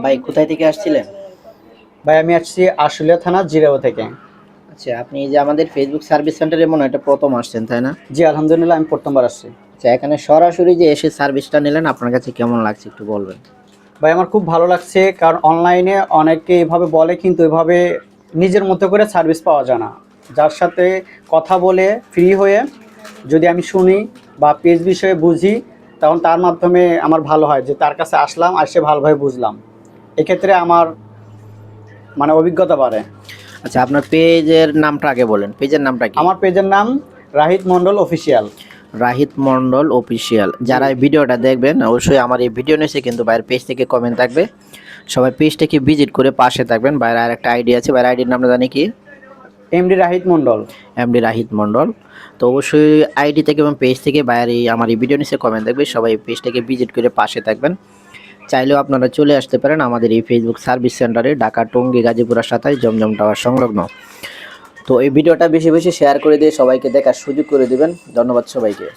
ভাই কোথায় থেকে আসছিলেন? ভাই আমি আসছি আশুলিয়া থানা জিরাও থেকে। আচ্ছা, আপনি এই যে আমাদের ফেসবুক সার্ভিস সেন্টারে মনে হয় এটা প্রথম আসছেন, তাই না? জি আলহামদুলিল্লাহ, আমি প্রথমবার আসছি। আচ্ছা, এখানে সরাসরি যে এসে সার্ভিসটা নিলেন আপনার কাছে কেমন লাগছে একটু বলবেন? ভাই আমার খুব ভালো লাগছে, কারণ অনলাইনে অনেকে এভাবে বলে কিন্তু এভাবে নিজের মতো করে সার্ভিস পাওয়া যায় না। যার সাথে কথা বলে ফ্রি হয়ে যদি আমি শুনি বা পেজ বিষয়ে বুঝি, তখন তার মাধ্যমে আমার ভালো হয় যে তার কাছে আসলাম, আসে ভালোভাবে বুঝলাম। এক্ষেত্রে আমার অভিজ্ঞতা বাড়ে। আচ্ছা, আপনার পেজের নামটা আগে বলেন, পেজের নামটা কি? আমার পেজের নাম রাহিত মন্ডল অফিসিয়াল। রাহিত মন্ডল অফিসিয়াল। জি যারা এই ভিডিওটা দেখবেন অবশ্যই আমার এই ভিডিও নিচে কিন্তু বাইরের পেজ থেকে কমেন্ট থাকবে, সবাই পেজটাকে ভিজিট করে পাশে থাকবেন। বাইরে আর একটা আইডি আছে, বাইরের আইডির নামটা জানি কি? এমডি রাহিত মন্ডল। এমডি রাহিত মন্ডল। তো অবশ্যই আইডি থেকে এবং পেজ থেকে বাইরে আমার এই ভিডিও নিচে কমেন্ট থাকবে, সবাই পেজটাকে ভিজিট করে পাশে থাকবেন। চাইলেও আপনারা চলে আসতে পারেন আমাদের এই ফেসবুক সার্ভিস সেন্টারে, ঢাকা টঙ্গী গাজীপুর সাতাই জমজম টাওয়ার সংলগ্ন। তো এই ভিডিওটা বেশি বেশি শেয়ার করে দিয়ে সবাইকে দেখার সুযোগ করে দিবেন। ধন্যবাদ সবাইকে।